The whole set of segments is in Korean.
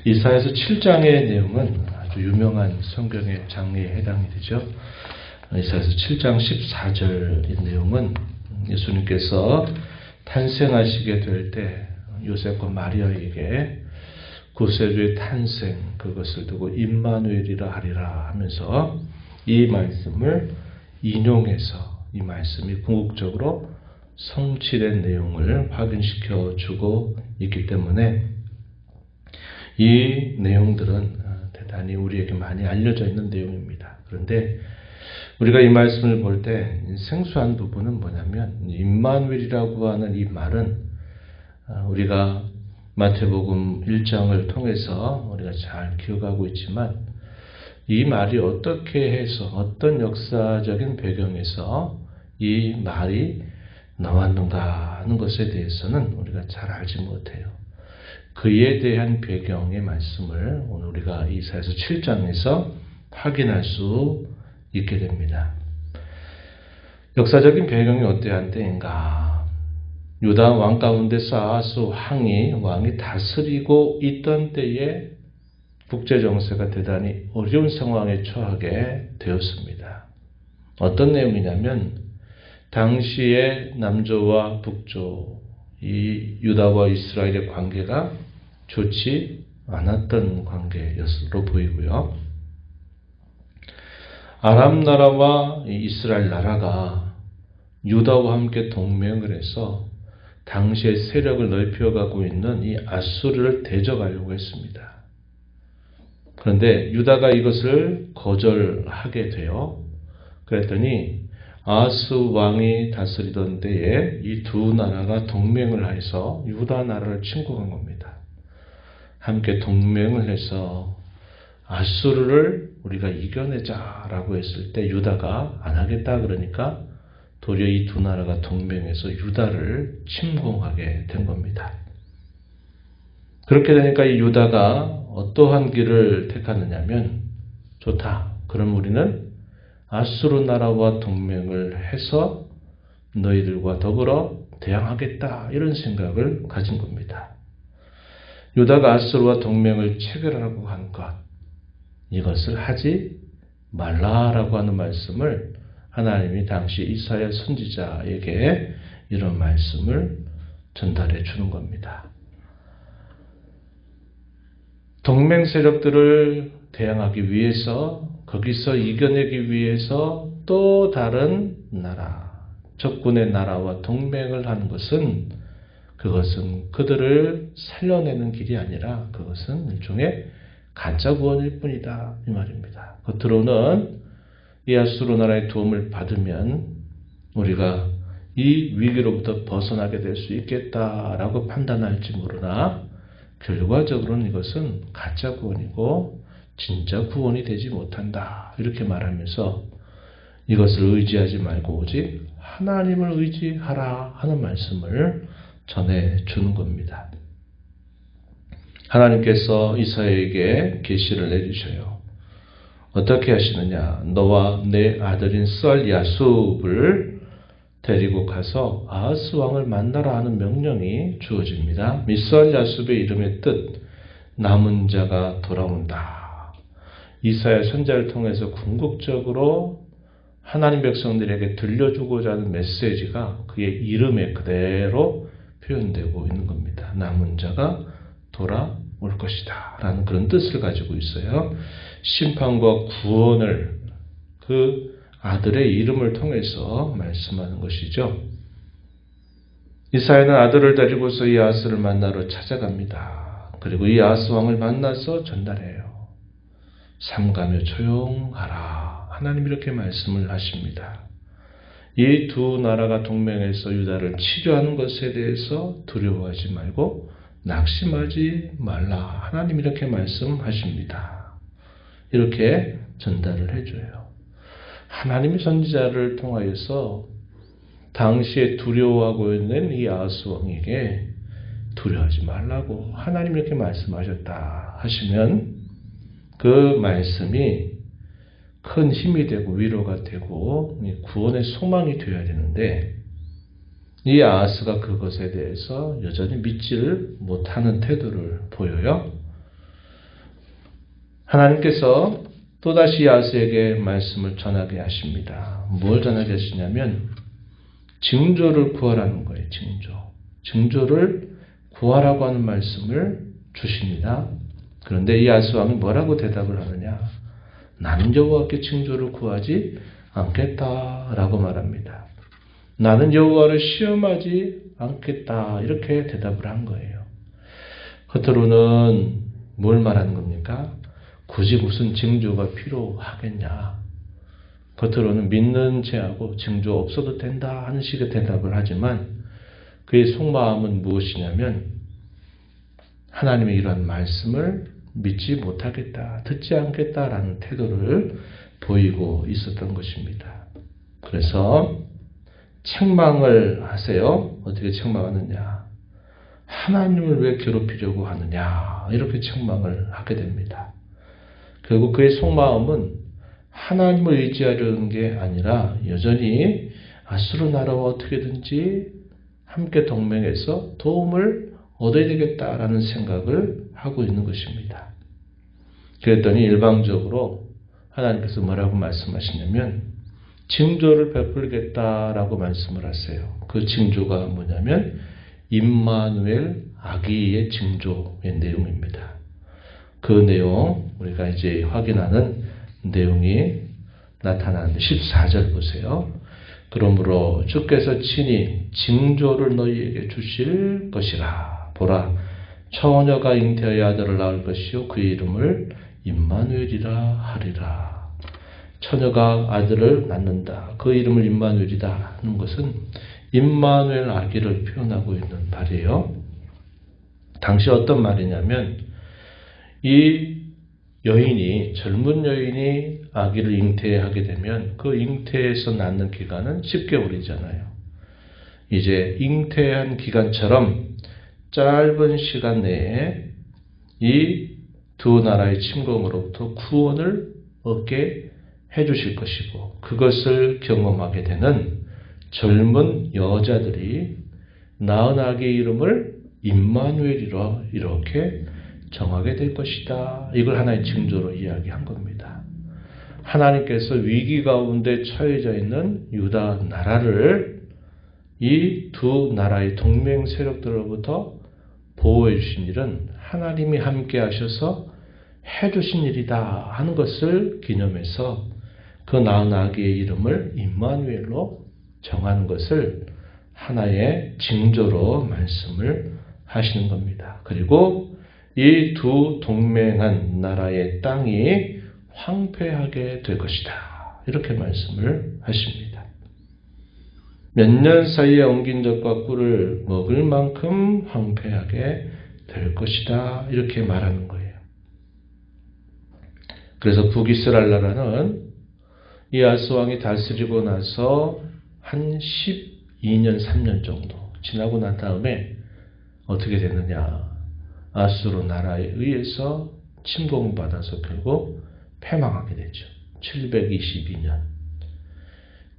이사야서 7장의 내용은 아주 유명한 성경의 장례에 해당이 되죠. 이사야서 7장 14절의 내용은 예수님께서 탄생하시게 될 때 요셉과 마리아에게 구세주의 탄생, 그것을 두고 임마누엘이라 하리라 하면서 이 말씀을 인용해서 이 말씀이 궁극적으로 성취된 내용을 확인시켜 주고 있기 때문에 이 내용들은 대단히 우리에게 많이 알려져 있는 내용입니다. 그런데 우리가 이 말씀을 볼 때 생소한 부분은 뭐냐면 임마누엘이라고 하는 이 말은 우리가 마태복음 1장을 통해서 우리가 잘 기억하고 있지만 이 말이 어떻게 해서 어떤 역사적인 배경에서 이 말이 나왔는가 하는 것에 대해서는 우리가 잘 알지 못해요. 그에 대한 배경의 말씀을 오늘 우리가 이사야서 7장에서 확인할 수 있게 됩니다. 역사적인 배경이 어떠한 때인가? 유다 왕 가운데서 아하스 왕이 다스리고 있던 때에 국제정세가 대단히 어려운 상황에 처하게 되었습니다. 어떤 내용이냐면 당시의 남조와 북조, 이 유다와 이스라엘의 관계가 좋지 않았던 관계로 보이고요. 아람 나라와 이스라엘 나라가 유다와 함께 동맹을 해서 당시의 세력을 넓혀가고 있는 이 아수르를 대적하려고 했습니다. 그런데 유다가 이것을 거절하게 돼요. 그랬더니 아하스 왕이 다스리던 때에 이 두 나라가 동맹을 해서 유다 나라를 침공한 겁니다. 함께 동맹을 해서 아수르를 우리가 이겨내자라고 했을 때 유다가 안 하겠다 그러니까 도리어 이 두 나라가 동맹해서 유다를 침공하게 된 겁니다. 그렇게 되니까 이 유다가 어떠한 길을 택하느냐면 좋다. 그럼 우리는 아수르 나라와 동맹을 해서 너희들과 더불어 대항하겠다. 이런 생각을 가진 겁니다. 유다가 아수르와 동맹을 체결하라고 한 것, 이것을 하지 말라라고 하는 말씀을 하나님이 당시 이사야 선지자에게 이런 말씀을 전달해 주는 겁니다. 동맹 세력들을 대항하기 위해서 거기서 이겨내기 위해서 또 다른 나라, 적군의 나라와 동맹을 하는 것은 그것은 그들을 살려내는 길이 아니라 그것은 일종의 가짜 구원일 뿐이다 이 말입니다. 겉으로는 이 아수르 나라의 도움을 받으면 우리가 이 위기로부터 벗어나게 될 수 있겠다라고 판단할지 모르나 결과적으로는 이것은 가짜 구원이고 진짜 구원이 되지 못한다 이렇게 말하면서 이것을 의지하지 말고 오직 하나님을 의지하라 하는 말씀을 전해주는 겁니다. 하나님께서 이사야에게 계시를 내주셔요. 어떻게 하시느냐? 너와 내 아들인 썰 야숲을 데리고 가서 아하스 왕을 만나라 하는 명령이 주어집니다. 썰 야숲의 이름의 뜻, 남은 자가 돌아온다. 이사야 선지자를 통해서 궁극적으로 하나님 백성들에게 들려주고자 하는 메시지가 그의 이름에 그대로 표현되고 있는 겁니다. 남은 자가 돌아올 것이다 라는 그런 뜻을 가지고 있어요. 심판과 구원을 그 아들의 이름을 통해서 말씀하는 것이죠. 이사야는 아들을 데리고서 이 아하스를 만나러 찾아갑니다. 그리고 이 아하스 왕을 만나서 전달해요. 삼가며 조용하라. 하나님 이렇게 말씀을 하십니다. 이 두 나라가 동맹해서 유다를 치료하는 것에 대해서 두려워하지 말고 낙심하지 말라. 하나님 이렇게 말씀하십니다. 이렇게 전달을 해줘요. 하나님의 선지자를 통하여서 당시에 두려워하고 있는 이 아하스 왕에게 두려워하지 말라고 하나님 이렇게 말씀하셨다 하시면 그 말씀이 큰 힘이 되고 위로가 되고 구원의 소망이 되어야 되는데 이 아하스가 그것에 대해서 여전히 믿지를 못하는 태도를 보여요. 하나님께서 또다시 야스에게 말씀을 전하게 하십니다. 뭘 전하게 하시냐면 징조를 구하라는 거예요. 징조를 구하라고 하는 말씀을 주십니다. 그런데 이 야스 왕이 뭐라고 대답을 하느냐? 나는 여호와께 징조를 구하지 않겠다라고 말합니다. 나는 여호와를 시험하지 않겠다 이렇게 대답을 한 거예요. 겉으로는 뭘 말하는 겁니까? 굳이 무슨 징조가 필요하겠냐? 겉으로는 믿는 체하고 징조 없어도 된다 하는 식의 대답을 하지만 그의 속마음은 무엇이냐면 하나님의 이러한 말씀을 믿지 못하겠다, 듣지 않겠다라는 태도를 보이고 있었던 것입니다. 그래서 책망을 하세요. 어떻게 책망하느냐? 하나님을 왜 괴롭히려고 하느냐? 이렇게 책망을 하게 됩니다. 결국 그의 속마음은 하나님을 의지하려는 게 아니라 여전히 아수르 나라와 어떻게든지 함께 동맹해서 도움을 얻어야 되겠다라는 생각을 하고 있는 것입니다. 그랬더니 일방적으로 하나님께서 뭐라고 말씀하시냐면 징조를 베풀겠다라고 말씀을 하세요. 그 징조가 뭐냐면 임마누엘 아기의 징조의 내용입니다. 그 내용 우리가 이제 확인하는 내용이 나타나는데 14절 보세요. 그러므로 주께서 친히 징조를 너희에게 주실 것이라. 보라, 처녀가 잉태하여 아들을 낳을 것이요 그의 이름을 임마누엘이라 하리라. 처녀가 아들을 낳는다. 그 이름을 임마누엘이다 하는 것은 임마누엘 아기를 표현하고 있는 말이에요. 당시 어떤 말이냐면 이 젊은 여인이 아기를 잉태하게 되면 그 잉태에서 낳는 기간은 10개월이잖아요. 이제 잉태한 기간처럼 짧은 시간 내에 이 두 나라의 침공으로부터 구원을 얻게 해주실 것이고 그것을 경험하게 되는 젊은 여자들이 낳은 아기의 이름을 임마누엘이라 이렇게 정하게 될 것이다. 이걸 하나의 징조로 이야기한 겁니다. 하나님께서 위기 가운데 처해져 있는 유다 나라를 이 두 나라의 동맹 세력들로부터 보호해 주신 일은 하나님이 함께 하셔서 해 주신 일이다 하는 것을 기념해서 그 낳은 아기의 이름을 임마누엘로 정하는 것을 하나의 징조로 말씀을 하시는 겁니다. 그리고 이 두 동맹한 나라의 땅이 황폐하게 될 것이다. 이렇게 말씀을 하십니다. 몇 년 사이에 엉긴 젖과 꿀을 먹을 만큼 황폐하게 될 것이다. 이렇게 말하는 거예요. 그래서 북이스라엘 나라는 이 아스왕이 다스리고 나서 한 12년, 3년 정도 지나고 난 다음에 어떻게 되느냐. 아수르 나라에 의해서 침공받아서 결국 패망하게 되죠. 722년.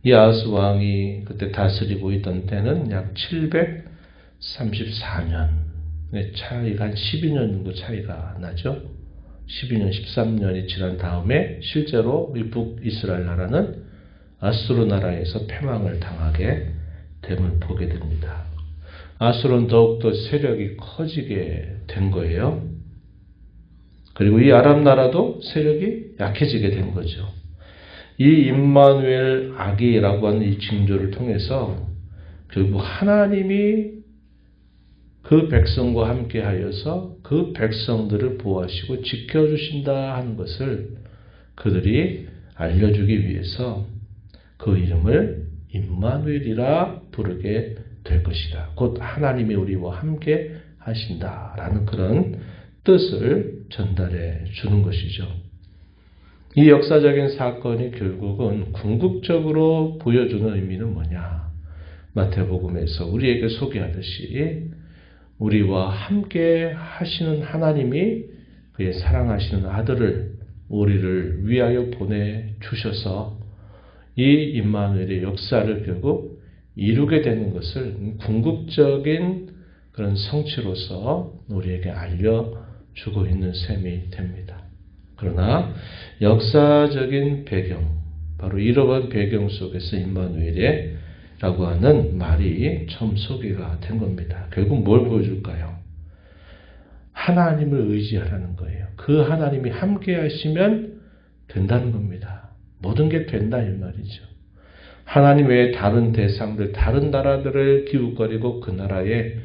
이 아스 왕이 그때 다스리고 있던 때는 약 734년. 차이가 한 12년 정도 차이가 나죠. 12년, 13년이 지난 다음에 실제로 이 북이스라엘 나라는 아수르 나라에서 패망을 당하게 됨을 보게 됩니다. 아수르는 더욱더 세력이 커지게 된 거예요. 그리고 이 아람 나라도 세력이 약해지게 된 거죠. 이 임마누엘 아기라고 하는 이 징조를 통해서 결국 하나님이 그 백성과 함께 하여서 그 백성들을 보호하시고 지켜주신다 하는 것을 그들이 알려주기 위해서 그 이름을 임마누엘이라 부르게 될 것이다. 곧 하나님이 우리와 함께 하신다라는 그런 뜻을 전달해 주는 것이죠. 이 역사적인 사건이 결국은 궁극적으로 보여주는 의미는 뭐냐? 마태복음에서 우리에게 소개하듯이 우리와 함께 하시는 하나님이 그의 사랑하시는 아들을 우리를 위하여 보내주셔서 이 임마누엘의 역사를 결국 이루게 되는 것을 궁극적인 그런 성취로서 우리에게 알려주고 있는 셈이 됩니다. 그러나 역사적인 배경, 바로 이러한 배경 속에서 임마누엘이라고 하는 말이 처음 소개가 된 겁니다. 결국 뭘 보여줄까요? 하나님을 의지하라는 거예요. 그 하나님이 함께 하시면 된다는 겁니다. 모든 게 된다 이 말이죠. 하나님 외에 다른 대상들, 다른 나라들을 기웃거리고 그 나라의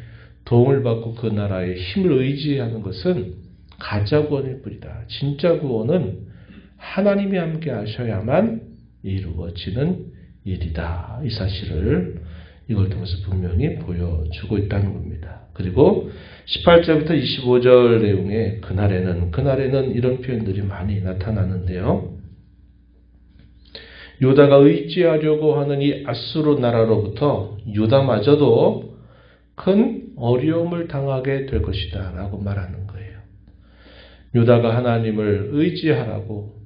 도움을 받고 그 나라의 힘을 의지하는 것은 가짜 구원일 뿐이다. 진짜 구원은 하나님이 함께 하셔야만 이루어지는 일이다. 이 사실을 이걸 통해서 분명히 보여주고 있다는 겁니다. 그리고 18절부터 25절 내용에 그날에는 이런 표현들이 많이 나타나는데요. 유다가 의지하려고 하는 이 아수르 나라로부터 유다마저도 큰 어려움을 당하게 될 것이다 라고 말하는 거예요. 유다가 하나님을 의지하라고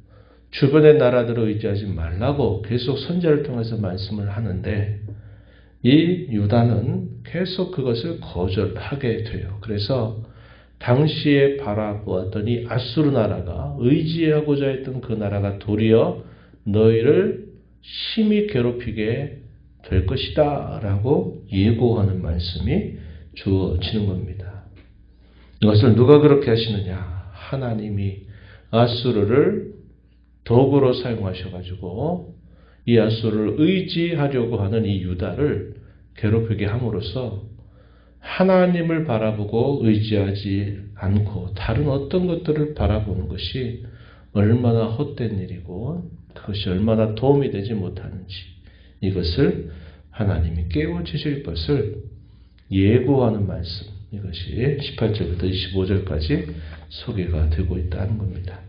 주변의 나라들을 의지하지 말라고 계속 선지자를 통해서 말씀을 하는데 이 유다는 계속 그것을 거절하게 돼요. 그래서 당시에 바라보았던 이 아수르 나라가 의지하고자 했던 그 나라가 도리어 너희를 심히 괴롭히게 될 것이다 라고 예고하는 말씀이 주어지는 겁니다. 이것을 누가 그렇게 하시느냐? 하나님이 아수르를 도구로 사용하셔가지고 이 아수르를 의지하려고 하는 이 유다를 괴롭히게 함으로써 하나님을 바라보고 의지하지 않고 다른 어떤 것들을 바라보는 것이 얼마나 헛된 일이고 그것이 얼마나 도움이 되지 못하는지 이것을 하나님이 깨워주실 것을 예고하는 말씀, 이것이 18절부터 25절까지 소개가 되고 있다는 겁니다.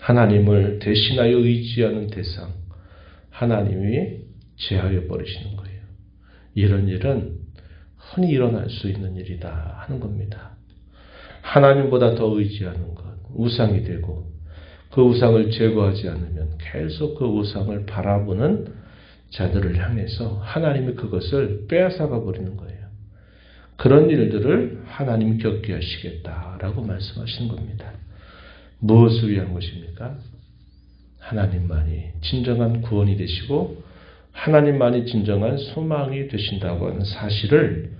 하나님을 대신하여 의지하는 대상, 하나님이 제하여 버리시는 거예요. 이런 일은 흔히 일어날 수 있는 일이다 하는 겁니다. 하나님보다 더 의지하는 것, 우상이 되고 그 우상을 제거하지 않으면 계속 그 우상을 바라보는 자들을 향해서 하나님이 그것을 빼앗아가 버리는 거예요. 그런 일들을 하나님이 겪게 하시겠다라고 말씀하시는 겁니다. 무엇을 위한 것입니까? 하나님만이 진정한 구원이 되시고 하나님만이 진정한 소망이 되신다고 하는 사실을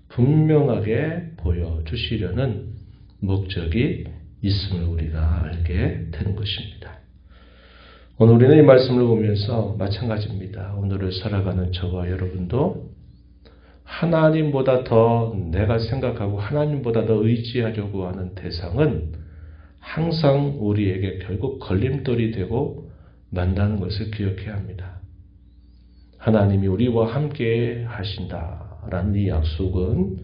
분명하게 보여주시려는 목적이 있음을 우리가 알게 되는 것입니다. 오늘 우리는 이 말씀을 보면서 마찬가지입니다. 오늘을 살아가는 저와 여러분도 하나님보다 더 내가 생각하고 하나님보다 더 의지하려고 하는 대상은 항상 우리에게 결국 걸림돌이 되고 만다는 것을 기억해야 합니다. 하나님이 우리와 함께 하신다라는 이 약속은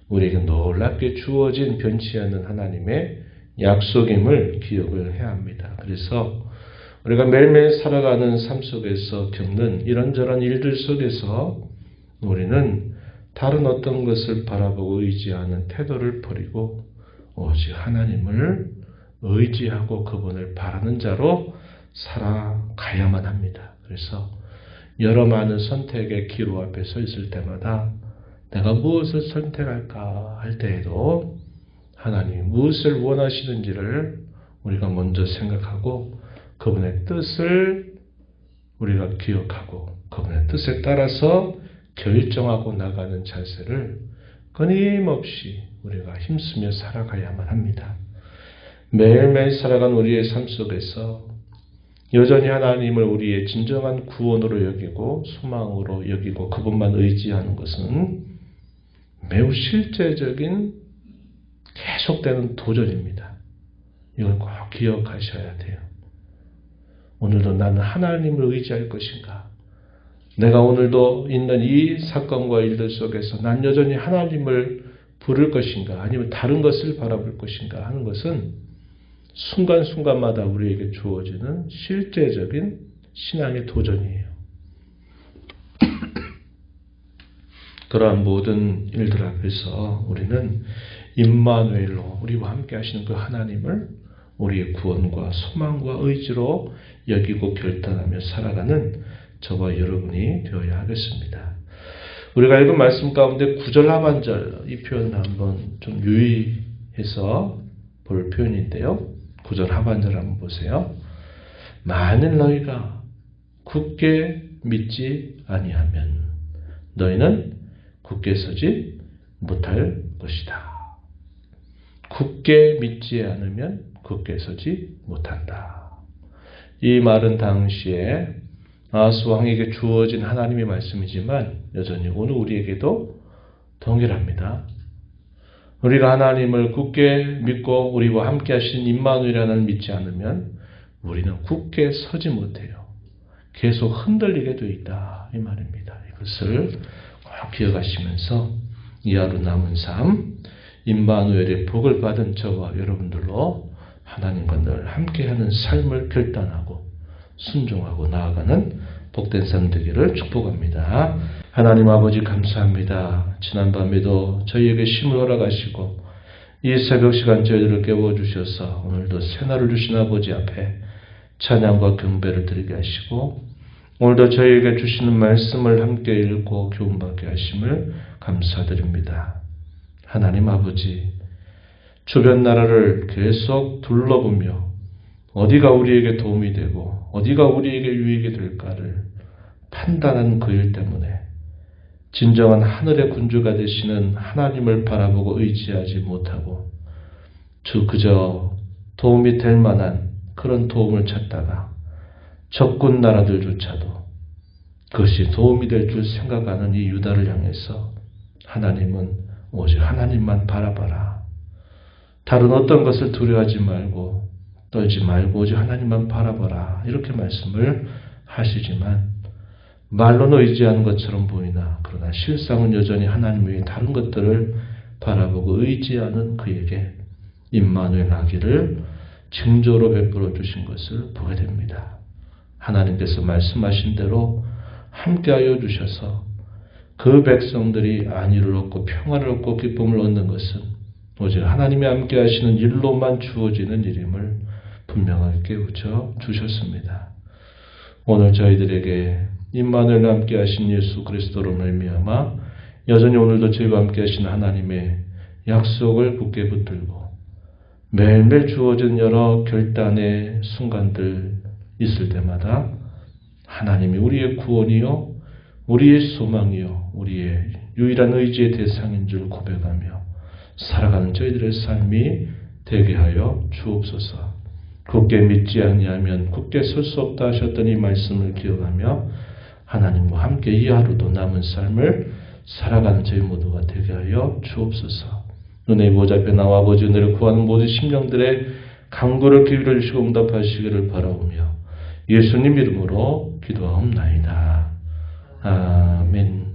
우리에게 놀랍게 주어진 변치 않는 하나님의 약속임을 기억을 해야 합니다. 그래서 우리가 매일매일 살아가는 삶 속에서 겪는 이런저런 일들 속에서 우리는 다른 어떤 것을 바라보고 의지하는 태도를 버리고 오직 하나님을 의지하고 그분을 바라는 자로 살아가야만 합니다. 그래서 여러 많은 선택의 기로 앞에 서 있을 때마다 내가 무엇을 선택할까 할 때에도 하나님이 무엇을 원하시는지를 우리가 먼저 생각하고 그분의 뜻을 우리가 기억하고 그분의 뜻에 따라서 결정하고 나가는 자세를 끊임없이 우리가 힘쓰며 살아가야만 합니다. 매일매일 살아가는 우리의 삶 속에서 여전히 하나님을 우리의 진정한 구원으로 여기고 소망으로 여기고 그분만 의지하는 것은 매우 실제적인 계속되는 도전입니다. 이걸 꼭 기억하셔야 돼요. 오늘도 나는 하나님을 의지할 것인가? 내가 오늘도 있는 이 사건과 일들 속에서 난 여전히 하나님을 부를 것인가? 아니면 다른 것을 바라볼 것인가? 하는 것은 순간순간마다 우리에게 주어지는 실제적인 신앙의 도전이에요. 그러한 모든 일들 앞에서 우리는 임마누엘로 우리와 함께 하시는 그 하나님을 우리의 구원과 소망과 의지로 여기고 결단하며 살아가는 저와 여러분이 되어야 하겠습니다. 우리가 읽은 말씀 가운데 9절 하반절 이 표현을 한번 좀 유의해서 볼 표현인데요. 9절 하반절 한번 보세요. 만일 너희가 굳게 믿지 아니하면 너희는 굳게 서지 못할 것이다. 굳게 믿지 않으면 굳게 서지 못한다. 이 말은 당시에 아하스 왕에게 주어진 하나님의 말씀이지만 여전히 오늘 우리에게도 동일합니다. 우리가 하나님을 굳게 믿고 우리와 함께 하신 임마누엘 하나님을 믿지 않으면 우리는 굳게 서지 못해요. 계속 흔들리게 되어 있다. 이 말입니다. 이것을 꼭 기억하시면서 이 하루 남은 삶, 임마누엘의 복을 받은 저와 여러분들로 하나님과 늘 함께하는 삶을 결단하고 순종하고 나아가는 복된 삶 되기를 축복합니다. 하나님 아버지 감사합니다. 지난밤에도 저희에게 쉼을 허락하시고 이 새벽 시간 저희들을 깨워주셔서 오늘도 새날을 주신 아버지 앞에 찬양과 경배를 드리게 하시고 오늘도 저희에게 주시는 말씀을 함께 읽고 교훈받게 하심을 감사드립니다. 하나님 아버지, 주변 나라를 계속 둘러보며 어디가 우리에게 도움이 되고 어디가 우리에게 유익이 될까를 판단하는 그 일 때문에 진정한 하늘의 군주가 되시는 하나님을 바라보고 의지하지 못하고 그저 도움이 될 만한 그런 도움을 찾다가 적군 나라들조차도 그것이 도움이 될 줄 생각하는 이 유다를 향해서 하나님은 오직 하나님만 바라봐라. 다른 어떤 것을 두려워하지 말고 떨지 말고 오직 하나님만 바라봐라. 이렇게 말씀을 하시지만 말로는 의지하는 것처럼 보이나 그러나 실상은 여전히 하나님 외에 다른 것들을 바라보고 의지하는 그에게 임마누엘 아기를 징조로 베풀어 주신 것을 보게 됩니다. 하나님께서 말씀하신 대로 함께하여 주셔서 그 백성들이 안위를 얻고 평화를 얻고 기쁨을 얻는 것은 오직 하나님이 함께하시는 일로만 주어지는 일임을 분명하게 깨우쳐 주셨습니다. 오늘 저희들에게 임마누엘과 함께하신 예수 그리스도로 말미암아 여전히 오늘도 저희와 함께하신 하나님의 약속을 굳게 붙들고 매일매일 주어진 여러 결단의 순간들 있을 때마다 하나님이 우리의 구원이요 우리의 소망이요 우리의 유일한 의지의 대상인 줄 고백하며 살아가는 저희들의 삶이 되게 하여 주옵소서. 굳게 믿지 아니하면 굳게 설 수 없다 하셨던 이 말씀을 기억하며 하나님과 함께 이 하루도 남은 삶을 살아가는 저희 모두가 되게 하여 주옵소서. 눈의 보좌 앞에 나와 아버지 은혜를 구하는 모든 심령들의 간구를 기울여 주시고 응답하시기를 바라오며 예수님 이름으로 기도하옵나이다. 아멘.